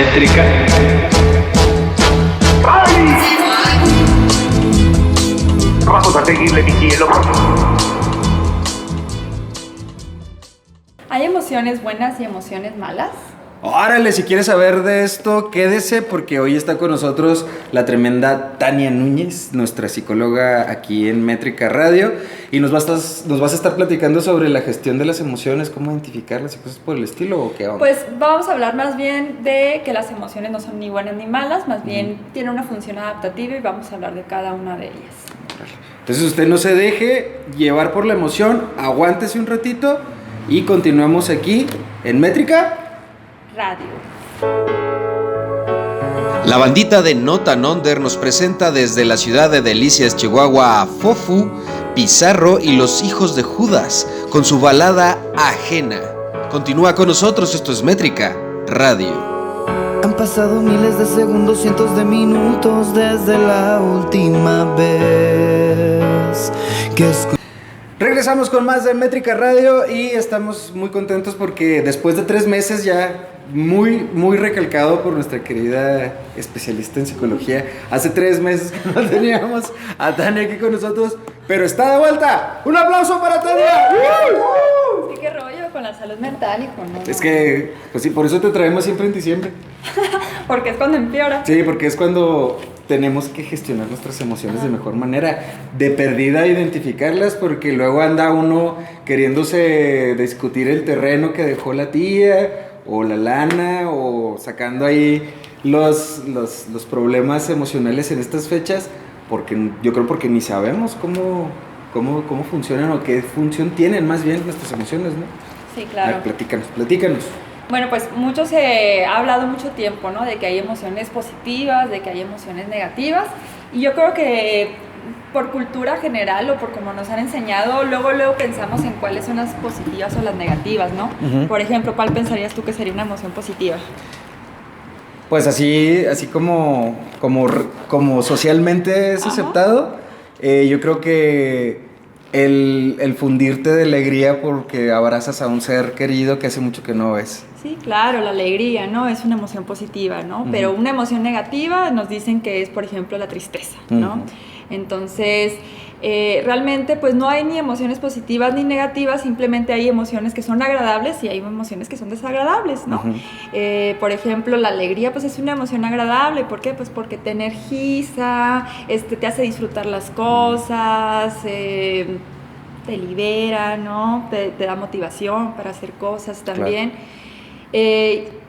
Métrica. ¡Ay! Vamos a seguirle, mi cielo. ¿Hay emociones buenas y emociones malas? Órale, si quieres saber de esto, quédese porque hoy está con nosotros la tremenda Tania Núñez, nuestra psicóloga aquí en Métrica Radio, y nos vas a estar platicando sobre la gestión de las emociones, cómo identificarlas y cosas por el estilo, ¿o qué onda? Pues vamos a hablar más bien de que las emociones no son ni buenas ni malas, más bien tienen una función adaptativa y vamos a hablar de cada una de ellas. Entonces usted no se deje llevar por la emoción, aguántese un ratito y continuamos aquí en Métrica Radio. La bandita de No Tan Under nos presenta desde la ciudad de Delicias, Chihuahua, a Fofu, Pizarro y los hijos de Judas con su balada Ajena. Continúa con nosotros, esto es Métrica Radio. Han pasado miles de segundos, cientos de minutos desde la última vez que Regresamos con más de Métrica Radio y estamos muy contentos porque después de 3 meses ya muy recalcado por nuestra querida especialista en psicología. Hace 3 meses que no teníamos a Tania aquí con nosotros, pero está de vuelta. ¡Un aplauso para Tania! Sí, qué rollo con la salud mental, hijo, ¿no? Es que, pues sí, por eso te traemos siempre en diciembre. Porque es cuando empeora. Sí, porque es cuando tenemos que gestionar nuestras emociones de mejor manera, de perdida identificarlas, porque luego anda uno queriéndose discutir el terreno que dejó la tía, o la lana, o sacando ahí los problemas emocionales en estas fechas, porque yo creo porque ni sabemos cómo funcionan o qué función tienen más bien nuestras emociones, ¿no? Sí, claro. A ver, platícanos. Bueno, pues mucho se ha hablado mucho tiempo, ¿no? De que hay emociones positivas, de que hay emociones negativas. Y yo creo que por cultura general o por como nos han enseñado, luego pensamos en cuáles son las positivas o las negativas, ¿no? Uh-huh. Por ejemplo, ¿cuál pensarías tú que sería una emoción positiva? Pues así como socialmente es aceptado, yo creo que el fundirte de alegría porque abrazas a un ser querido que hace mucho que no ves. Sí, claro, la alegría, ¿no? Es una emoción positiva, ¿no? Uh-huh. Pero una emoción negativa nos dicen que es, por ejemplo, la tristeza, ¿no? Uh-huh. Entonces, realmente, pues no hay ni emociones positivas ni negativas, simplemente hay emociones que son agradables y hay emociones que son desagradables, ¿no? Uh-huh. Por ejemplo, la alegría, pues es una emoción agradable. ¿Por qué? Pues porque te energiza, te hace disfrutar las cosas, te libera, ¿no? Te da motivación para hacer cosas también. Claro.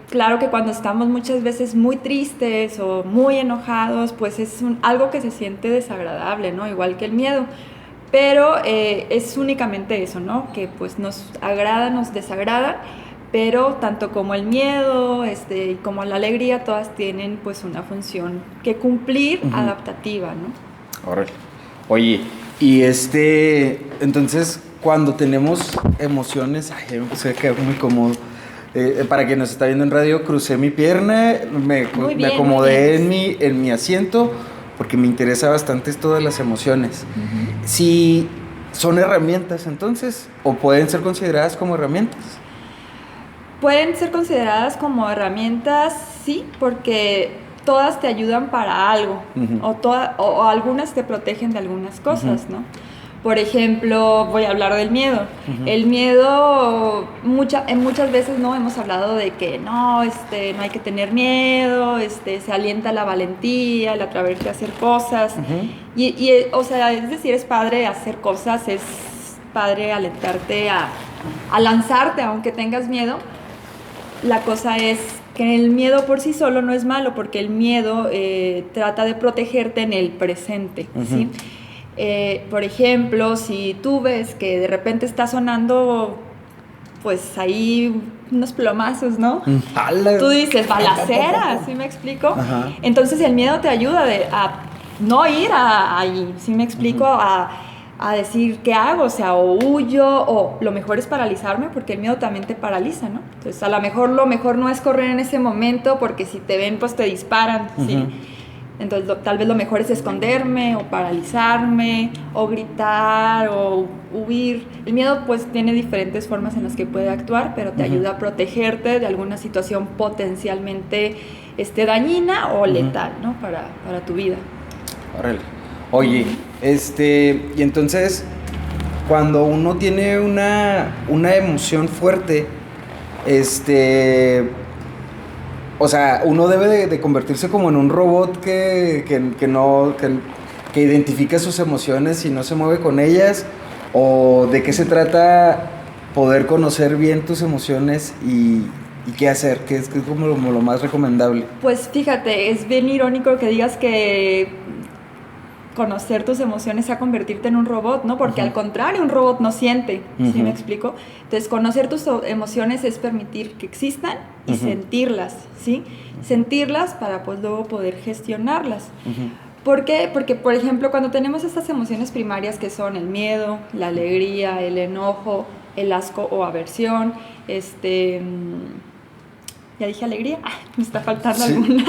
Claro que cuando estamos muchas veces muy tristes o muy enojados, pues es algo que se siente desagradable, ¿no? Igual que el miedo. Pero es únicamente eso, ¿no? Que pues nos agrada, nos desagrada, pero tanto como el miedo y como la alegría, todas tienen pues una función que cumplir, uh-huh, adaptativa, ¿no? Órale. Oye, y entonces cuando tenemos emociones, ay, me puse a quedar muy cómodo. Para quien nos está viendo en radio, crucé mi pierna, me acomodé en mi asiento, porque me interesa bastante esto de las emociones. Uh-huh. Si son herramientas, entonces, o pueden ser consideradas como herramientas. Pueden ser consideradas como herramientas, sí, porque todas te ayudan para algo, uh-huh, o algunas te protegen de algunas cosas, uh-huh, ¿no? Por ejemplo, voy a hablar del miedo. Uh-huh. El miedo, muchas veces no hemos hablado de que no hay que tener miedo, se alienta la valentía, el atreverte a hacer cosas. Uh-huh. O sea, es decir, es padre hacer cosas, es padre alentarte a lanzarte aunque tengas miedo. La cosa es que el miedo por sí solo no es malo, porque el miedo trata de protegerte en el presente, uh-huh, ¿sí? Por ejemplo, si tú ves que de repente está sonando pues ahí unos plomazos, ¿no? Tú dices, balacera, ¿sí me explico? Ajá. Entonces el miedo te ayuda a no ir ahí, ¿sí me explico? Uh-huh. A decir, ¿qué hago? O sea, o huyo, o lo mejor es paralizarme, porque el miedo también te paraliza, ¿no? Entonces, lo mejor no es correr en ese momento, porque si te ven, pues te disparan, ¿sí? Uh-huh. Entonces tal vez lo mejor es esconderme o paralizarme o gritar o huir. El miedo pues tiene diferentes formas en las que puede actuar, pero te ayuda a protegerte de alguna situación potencialmente dañina o letal, ¿no? Para tu vida. Órale. Oye, y entonces cuando uno tiene una emoción fuerte, o sea, uno debe de convertirse como en un robot que identifica sus emociones y no se mueve con ellas. ¿O de qué se trata poder conocer bien tus emociones y qué hacer? ¿Qué es como lo más recomendable? Pues fíjate, es bien irónico que digas que conocer tus emociones sea convertirte en un robot, ¿no? Porque al contrario, un robot no siente, ¿sí me explico? Entonces, conocer tus emociones es permitir que existan y sentirlas, ¿sí? Sentirlas para pues luego poder gestionarlas. ¿Por qué? Porque, por ejemplo, cuando tenemos estas emociones primarias que son el miedo, la alegría, el enojo, el asco o aversión, ya dije alegría, me está faltando alguna.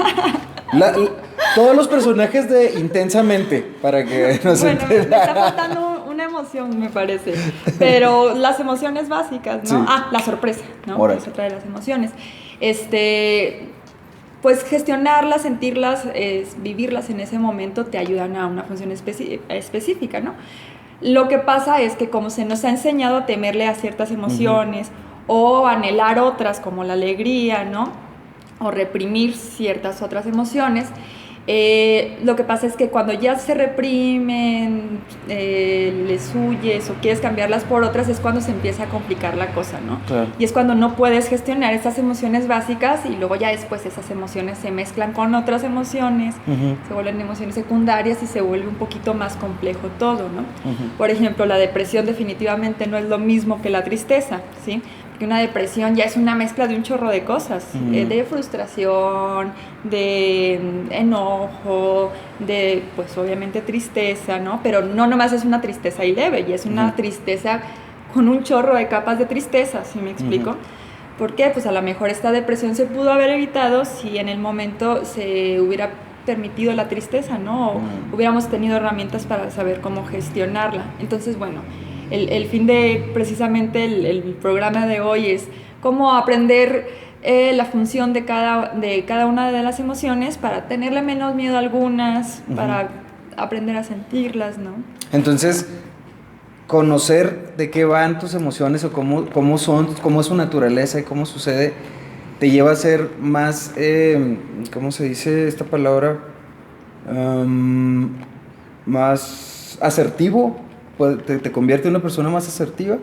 Todos los personajes de Intensamente, para que no se me está faltando una emoción, me parece. Pero las emociones básicas, ¿no? Sí. La sorpresa, ¿no? Es otra de las emociones. Pues gestionarlas, sentirlas, vivirlas en ese momento te ayudan a una función específica, ¿no? Lo que pasa es que como se nos ha enseñado a temerle a ciertas emociones o anhelar otras como la alegría, ¿no? O reprimir ciertas otras emociones, lo que pasa es que cuando ya se reprimen, les huyes o quieres cambiarlas por otras, es cuando se empieza a complicar la cosa, ¿no? Claro. Y es cuando no puedes gestionar esas emociones básicas y luego ya después esas emociones se mezclan con otras emociones, se vuelven emociones secundarias y se vuelve un poquito más complejo todo, ¿no? Por ejemplo, la depresión definitivamente no es lo mismo que la tristeza, ¿sí? Porque una depresión ya es una mezcla de un chorro de cosas, de frustración, de enojo, de pues obviamente tristeza, ¿no? Pero no nomás es una tristeza y leve, y es una tristeza con un chorro de capas de tristeza, ¿sí me explico? ¿Por qué? Pues a lo mejor esta depresión se pudo haber evitado si en el momento se hubiera permitido la tristeza, ¿no? O hubiéramos tenido herramientas para saber cómo gestionarla. Entonces, bueno, el fin de precisamente el programa de hoy es cómo aprender la función de cada una de las emociones para tenerle menos miedo a algunas, para aprender a sentirlas, ¿no? Entonces, conocer de qué van tus emociones o cómo es su naturaleza y cómo sucede, te lleva a ser más, ¿cómo se dice esta palabra? Más asertivo. ¿Te convierte en una persona más asertiva?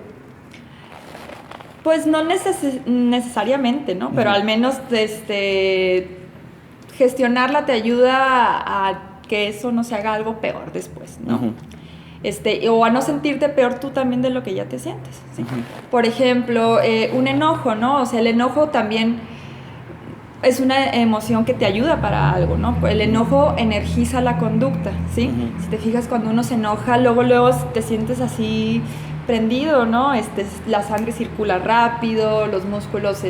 Pues no necesariamente, ¿no? Pero al menos gestionarla te ayuda a que eso no se haga algo peor después, ¿no? O a no sentirte peor tú también de lo que ya te sientes, ¿sí? Por ejemplo, un enojo, ¿no? O sea, el enojo también es una emoción que te ayuda para algo, ¿no? El enojo energiza la conducta, ¿sí? Si te fijas, cuando uno se enoja, luego te sientes así prendido, ¿no? La sangre circula rápido, los músculos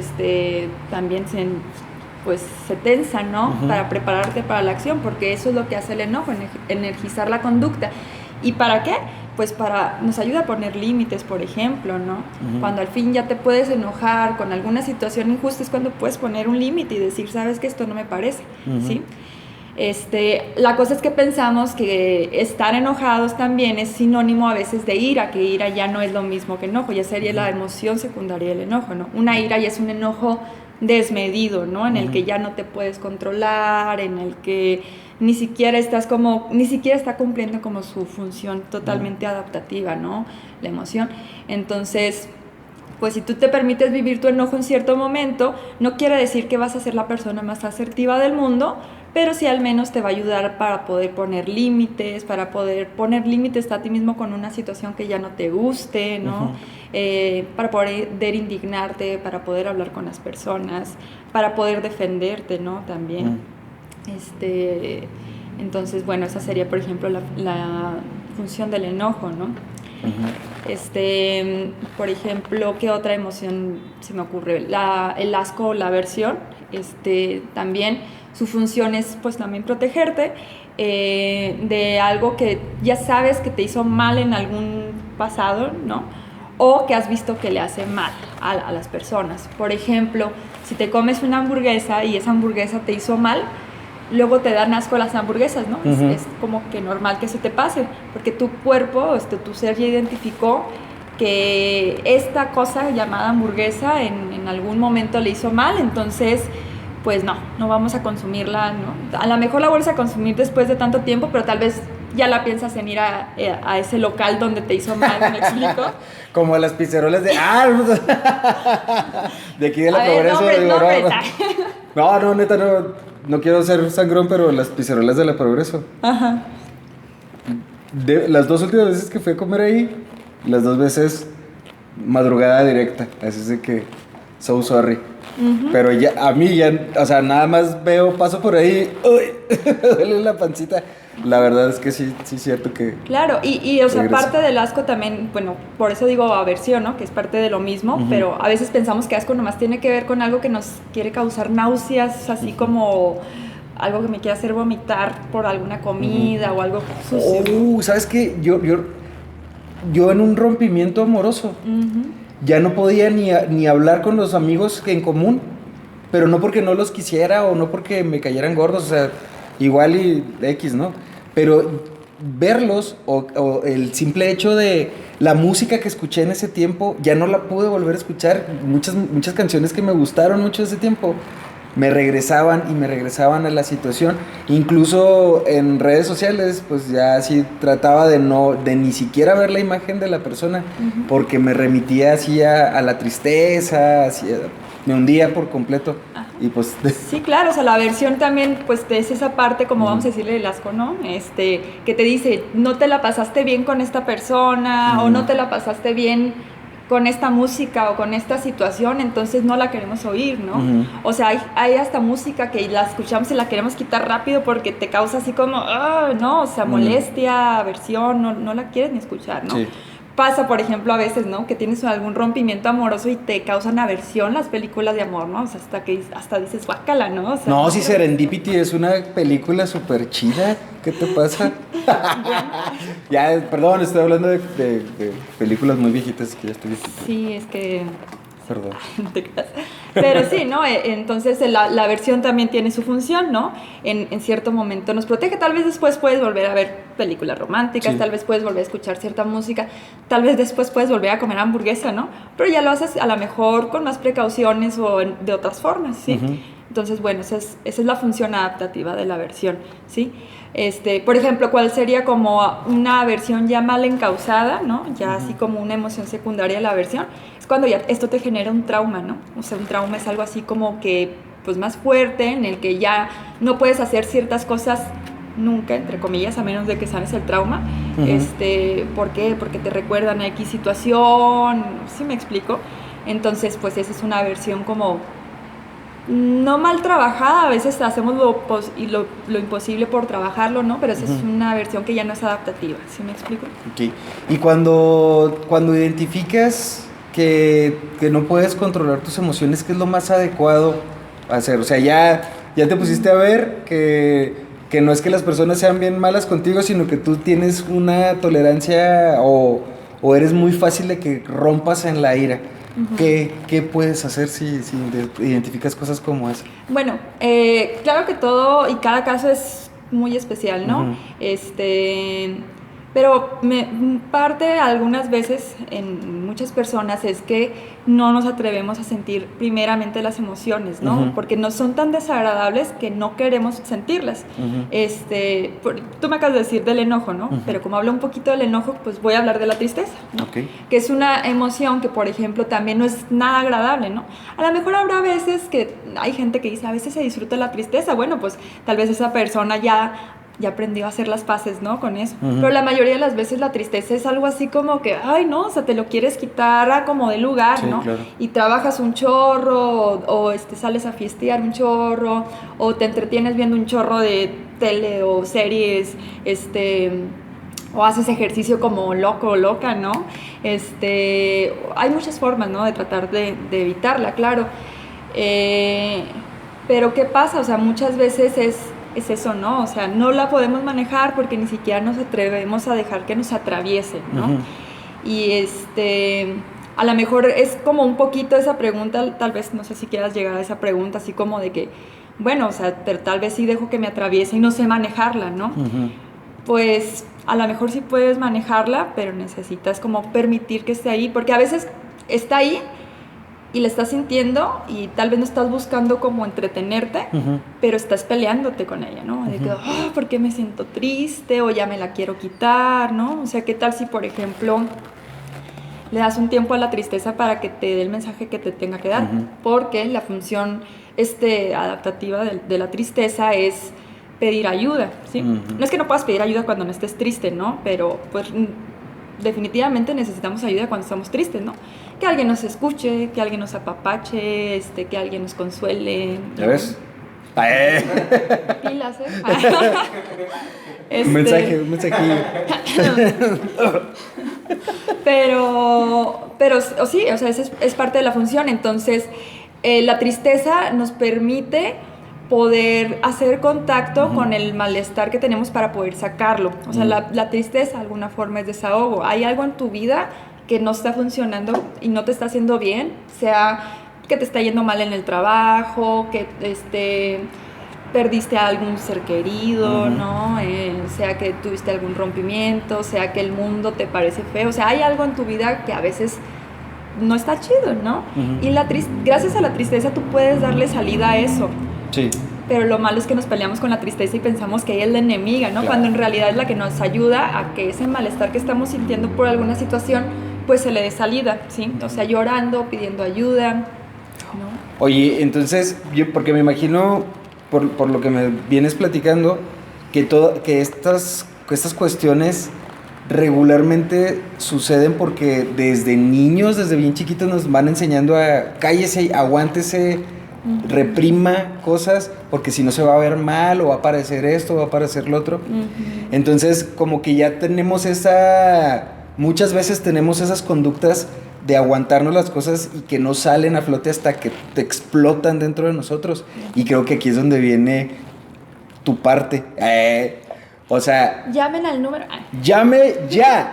también se tensan, ¿no? Para prepararte para la acción, porque eso es lo que hace el enojo, energizar la conducta. ¿Y para qué? Pues nos ayuda a poner límites, por ejemplo, ¿no? Cuando al fin ya te puedes enojar con alguna situación injusta, es cuando puedes poner un límite y decir, sabes que esto no me parece, ¿sí? La cosa es que pensamos que estar enojados también es sinónimo a veces de ira, que ira ya no es lo mismo que enojo, ya sería la emoción secundaria del enojo, ¿no? Una ira ya es un enojo desmedido, ¿no? En el que ya no te puedes controlar, en el que ni siquiera está cumpliendo como su función totalmente adaptativa, ¿no? La emoción. Entonces, pues si tú te permites vivir tu enojo en cierto momento, no quiere decir que vas a ser la persona más asertiva del mundo, pero sí al menos te va a ayudar para poder poner límites, a ti mismo con una situación que ya no te guste, ¿no? Para poder indignarte, para poder hablar con las personas, para poder defenderte, ¿no? También. Entonces, bueno, esa sería, por ejemplo, la función del enojo, ¿no? Por ejemplo, ¿qué otra emoción se me ocurre? El asco o la aversión También su función es pues también protegerte de algo que ya sabes que te hizo mal en algún pasado, ¿no? O que has visto que le hace mal a las personas. Por ejemplo, si te comes una hamburguesa y esa hamburguesa te hizo mal, luego te dan asco las hamburguesas, ¿no? Uh-huh. Es como que normal que eso te pase, porque tu cuerpo, tu ser ya identificó que esta cosa llamada hamburguesa en algún momento le hizo mal, entonces pues no vamos a consumirla, ¿no? A lo mejor la vuelves a consumir después de tanto tiempo, pero tal vez ya la piensas en ir a ese local donde te hizo mal, ¿me explico? Como las pizzerolas de... de aquí de la Progreso. No, neta, no quiero ser sangrón, pero las pizzerolas de la Progreso. Ajá. Las 2 últimas veces que fui a comer ahí, las 2 veces madrugada directa, así es de que so sorry. Uh-huh. Pero ya, a mí ya, o sea, nada más paso por ahí, uy, duele la pancita. La verdad es que sí es cierto que... Claro, y o sea, parte del asco también, bueno, por eso digo aversión, ¿no? Que es parte de lo mismo, uh-huh. Pero a veces pensamos que asco nomás tiene que ver con algo que nos quiere causar náuseas, así uh-huh. como algo que me quiere hacer vomitar por alguna comida uh-huh. o algo sucio. ¿Sabes qué? Yo en un rompimiento amoroso, uh-huh. ya no podía ni hablar con los amigos en común, pero no porque no los quisiera o no porque me cayeran gordos, o sea, igual y X, ¿no? Pero verlos o el simple hecho de la música que escuché en ese tiempo, ya no la pude volver a escuchar. Muchas canciones que me gustaron mucho ese tiempo me regresaban a la situación. Incluso en redes sociales, pues ya sí trataba de ni siquiera ver la imagen de la persona, uh-huh. porque me remitía así a la tristeza, me hundía por completo. Ajá. Y pues... Sí, claro, o sea, la aversión también, pues es esa parte, como vamos a decirle, del asco, ¿no? Que te dice, no te la pasaste bien con esta persona, o no te la pasaste bien con esta música o con esta situación, entonces no la queremos oír, ¿no? Uh-huh. O sea, hay hasta música que la escuchamos y la queremos quitar rápido porque te causa así como, no, o sea, molestia, aversión, no la quieres ni escuchar, ¿no? Sí. Pasa, por ejemplo, a veces, ¿no? Que tienes algún rompimiento amoroso y te causan aversión las películas de amor, ¿no? O sea, hasta dices, guácala, ¿no? O sea, no, si Serendipity es una película súper chida. ¿Qué te pasa? Ya, perdón, estoy hablando de películas muy viejitas que ya estoy viejita. Sí, es que... Perdón. Pero sí, ¿no? Entonces la aversión también tiene su función, ¿no? En cierto momento nos protege. Tal vez después puedes volver a ver películas románticas, sí. Tal vez puedes volver a escuchar cierta música, tal vez después puedes volver a comer hamburguesa, ¿no? Pero ya lo haces a lo mejor con más precauciones o de otras formas, ¿sí? Uh-huh. Entonces, bueno, esa es la función adaptativa de la aversión, ¿sí? Por ejemplo, ¿cuál sería como una aversión ya mal encausada, ¿no? Ya uh-huh. así como una emoción secundaria de la aversión? Es cuando ya esto te genera un trauma, ¿no? O sea, un trauma es algo así como que, pues, más fuerte, en el que ya no puedes hacer ciertas cosas nunca, entre comillas, a menos de que sanes el trauma. Uh-huh. ¿Por qué? Porque te recuerdan a X situación, ¿sí me explico? Entonces, pues, esa es una aversión como... no mal trabajada, a veces hacemos lo imposible por trabajarlo, ¿no? Pero esa uh-huh. es una versión que ya no es adaptativa, ¿sí me explico? Okay. Y cuando identificas que no puedes controlar tus emociones, ¿qué es lo más adecuado hacer? O sea, ya te pusiste a ver que no es que las personas sean bien malas contigo, sino que tú tienes una tolerancia o eres muy fácil de que rompas en la ira. Uh-huh. ¿Qué puedes hacer si identificas cosas como esa? Bueno, claro que todo y cada caso es muy especial, ¿no? Uh-huh. Pero parte algunas veces en muchas personas es que no nos atrevemos a sentir primeramente las emociones, ¿no? Uh-huh. Porque no son tan desagradables que no queremos sentirlas. Uh-huh. Tú me acabas de decir del enojo, ¿no? Uh-huh. Pero como hablo un poquito del enojo, pues voy a hablar de la tristeza, ¿no? Okay. Que es una emoción que, por ejemplo, también no es nada agradable, ¿no? A lo mejor habrá veces que hay gente que dice, a veces se disfruta la tristeza. Bueno, pues tal vez esa persona ya aprendió a hacer las paces, ¿no? Con eso. Uh-huh. Pero la mayoría de las veces la tristeza es algo así como que, ay, no, o sea, te lo quieres quitar a como de lugar, sí, ¿no? Claro. Y trabajas un chorro, o sales a fiestear un chorro, o te entretienes viendo un chorro de tele o series, o haces ejercicio como loco o loca, ¿no? Hay muchas formas, ¿no? De tratar de evitarla, claro. Pero ¿qué pasa? O sea, muchas veces es eso, ¿no? O sea, no la podemos manejar porque ni siquiera nos atrevemos a dejar que nos atraviesen, ¿no? Ujú. Y a lo mejor es como un poquito esa pregunta, tal vez, no sé si quieras llegar a esa pregunta, así como de que, bueno, o sea, pero tal vez sí dejo que me atraviese y no sé manejarla, ¿no? Ujú. Pues a lo mejor sí puedes manejarla, pero necesitas como permitir que esté ahí, porque a veces está ahí y la estás sintiendo y tal vez no estás buscando como entretenerte, Ujú. pero estás peleándote con ella, ¿no? De que, ¿por qué me siento triste? O ya me la quiero quitar, ¿no? O sea, ¿qué tal si, por ejemplo, le das un tiempo a la tristeza para que te dé el mensaje que te tenga que dar? Ujú. Porque la función adaptativa de la tristeza es pedir ayuda, ¿sí? Ujú. No es que no puedas pedir ayuda cuando no estés triste, ¿no? Pero pues definitivamente necesitamos ayuda cuando estamos tristes, ¿no? Que alguien nos escuche, que alguien nos apapache, que alguien nos consuele. ¿Ya ves? Pilas, Un mensaje, un mensajillo. Pero sí, o sea, es parte de la función. Entonces, la tristeza nos permite poder hacer contacto con el malestar que tenemos para poder sacarlo. O sea, la tristeza de alguna forma es desahogo. Hay algo en tu vida que no está funcionando y no te está haciendo bien, sea que te está yendo mal en el trabajo, que perdiste a algún ser querido, ¿no? Sea que tuviste algún rompimiento, sea que el mundo te parece feo. O sea, hay algo en tu vida que a veces no está chido, ¿no? Y gracias a la tristeza tú puedes darle salida a eso. Sí. Pero lo malo es que nos peleamos con la tristeza y pensamos que ella es la enemiga, ¿no? Claro. Cuando en realidad es la que nos ayuda a que ese malestar que estamos sintiendo por alguna situación, pues se le dé salida, ¿sí? O sea, llorando, pidiendo ayuda, ¿no? Oye, entonces, porque me imagino, por lo que me vienes platicando, que estas cuestiones regularmente suceden porque desde niños, desde bien chiquitos, nos van enseñando a cállese, aguántese, reprima cosas, porque si no se va a ver mal, o va a aparecer esto, o va a aparecer lo otro. Entonces, como que ya tenemos muchas veces tenemos esas conductas de aguantarnos las cosas y que no salen a flote hasta que te explotan dentro de nosotros. Y creo que aquí es donde viene tu parte. O sea... Llamen al número... ¡Llame ya!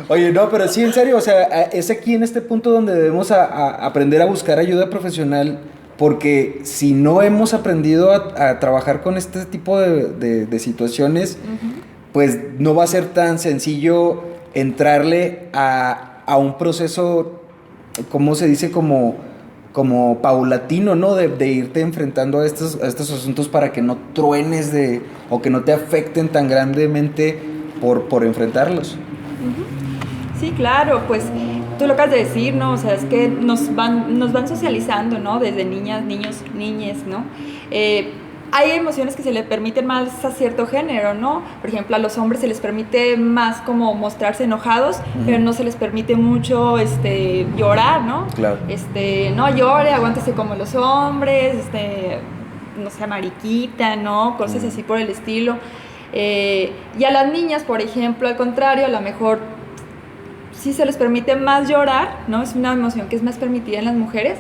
Oye, no, pero sí, en serio, o sea, es aquí en este punto donde debemos aprender a buscar ayuda profesional, porque si no hemos aprendido a trabajar con este tipo de situaciones, pues no va a ser tan sencillo entrarle a un proceso, ¿cómo se dice? Como paulatino, ¿no? De irte enfrentando a estos asuntos para que no truenes o que no te afecten tan grandemente por enfrentarlos. Sí, claro, pues tú lo acabas de decir, ¿no? O sea, es que nos van socializando, ¿no? Desde niñas, niños, niñes, ¿no? Hay emociones que se le permiten más a cierto género, ¿no? Por ejemplo, a los hombres se les permite más como mostrarse enojados, pero no se les permite mucho llorar, ¿no? Claro. No llore, aguántese como los hombres, no sea mariquita, ¿no? Cosas así por el estilo. Y a las niñas, por ejemplo, al contrario, a lo mejor sí se les permite más llorar, ¿no? Es una emoción que es más permitida en las mujeres.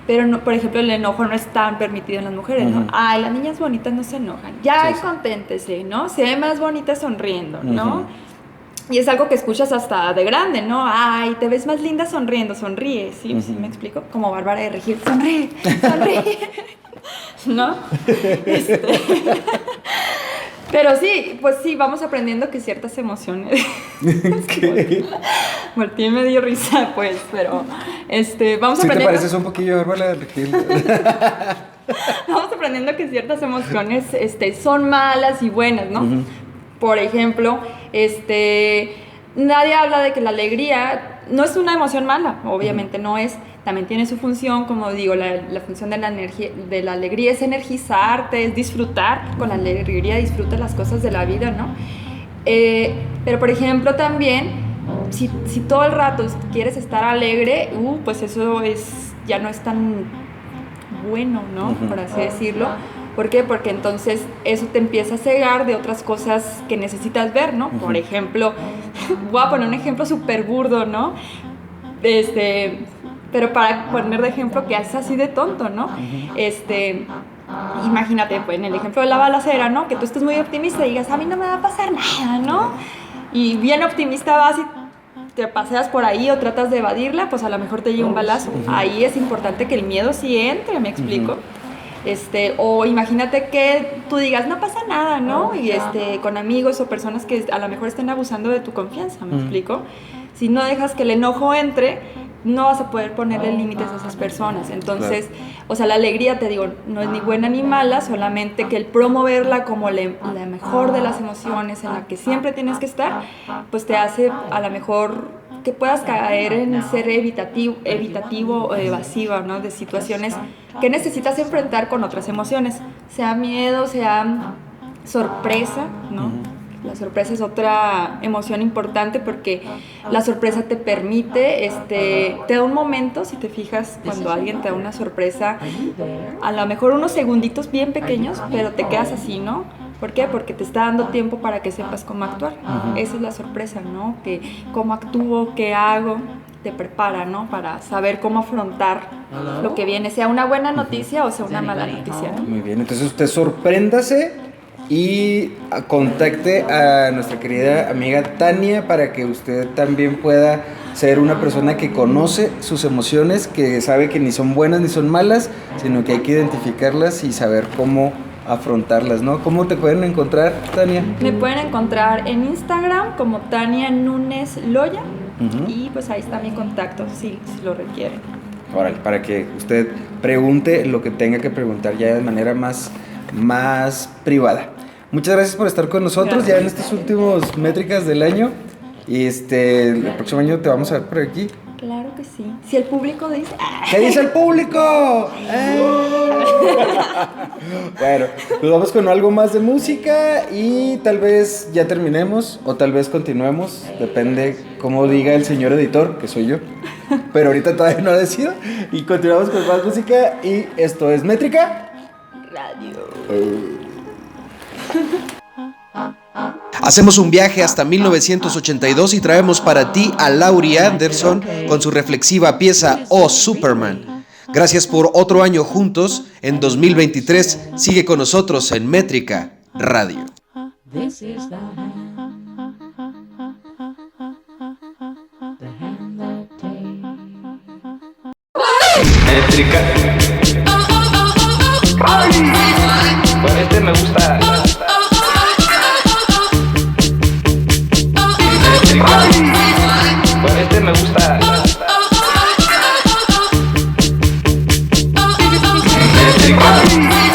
Pero, no, por ejemplo, el enojo no es tan permitido en las mujeres, ¿no? Ay, las niñas bonitas no se enojan. Ya, sí, conténtese, ¿no? Se ve más bonita sonriendo, ¿no? Y es algo que escuchas hasta de grande, ¿no? Ay, te ves más linda sonriendo, sonríe, ¿sí? ¿Sí me explico? Como Bárbara de Regil, sonríe, sonríe, ¿no? Pero sí, pues sí, vamos aprendiendo que ciertas emociones... ¿Qué? Martín me dio risa, pues, pero... vamos Sí, aprendiendo... te pareces un poquillo a Bárbara de Regil. Vamos aprendiendo que ciertas emociones son malas y buenas, ¿no? Por ejemplo, nadie habla de que la alegría no es una emoción mala, obviamente no es. También tiene su función, como digo, la función de la alegría es energizarte, es disfrutar. Con la alegría disfrutas las cosas de la vida, ¿no? Pero, por ejemplo, también, si todo el rato quieres estar alegre, pues eso ya no es tan bueno, ¿no? Por así decirlo. ¿Por qué? Porque entonces eso te empieza a cegar de otras cosas que necesitas ver, ¿no? Por ejemplo, voy a poner un ejemplo súper burdo, ¿no? Pero Pero para poner de ejemplo que es así de tonto, ¿no? Imagínate, pues, en el ejemplo de la balacera, ¿no? Que tú estés muy optimista y digas, a mí no me va a pasar nada, ¿no? Y bien optimista vas y te paseas por ahí o tratas de evadirla, pues a lo mejor te llega un balazo. Ahí es importante que el miedo sí entre, ¿me explico? O imagínate que tú digas, no pasa nada, ¿no? Y con amigos o personas que a lo mejor estén abusando de tu confianza, ¿me explico? Si no dejas que el enojo entre, no vas a poder ponerle límites a esas personas. Entonces, claro. O sea, la alegría, te digo, no es ni buena ni mala, solamente que el promoverla como la mejor de las emociones en la que siempre tienes que estar, pues te hace a lo mejor que puedas caer en ser evitativo o evasiva, ¿no? De situaciones que necesitas enfrentar con otras emociones, sea miedo, sea sorpresa, ¿no? La sorpresa es otra emoción importante porque la sorpresa te permite, te da un momento, si te fijas, cuando alguien te da una sorpresa, a lo mejor unos segunditos bien pequeños, pero te quedas así, ¿no? ¿Por qué? Porque te está dando tiempo para que sepas cómo actuar. Esa es la sorpresa, ¿no? Que cómo actúo, qué hago, te prepara, ¿no? Para saber cómo afrontar lo que viene, sea una buena noticia o sea una mala noticia, ¿no? Muy bien, entonces usted sorpréndase y contacte a nuestra querida amiga Tania para que usted también pueda ser una persona que conoce sus emociones, que sabe que ni son buenas ni son malas, sino que hay que identificarlas y saber cómo afrontarlas, ¿no? ¿Cómo te pueden encontrar, Tania? Me pueden encontrar en Instagram como Tania Núñez Loya y pues ahí está mi contacto si lo requieren. Órale, para que usted pregunte lo que tenga que preguntar ya de manera más privada. Muchas gracias por estar con nosotros. Gracias. Ya en estos últimos métricas del año. Y el próximo año te vamos a ver por aquí. Claro que sí. Si el público dice... ¿Qué dice el público? Bueno, pues vamos con algo más de música y tal vez ya terminemos o tal vez continuemos. Depende cómo diga el señor editor, que soy yo. Pero ahorita todavía no decido. Y continuamos con más música y esto es Métrica Radio. Hacemos un viaje hasta 1982 y traemos para ti a Laurie Anderson con su reflexiva pieza Oh Superman. Gracias por otro año juntos. En 2023 sigue con nosotros en Métrica Radio. Métrica. ¡Ay! Con me gusta. Con me gusta. Métrica.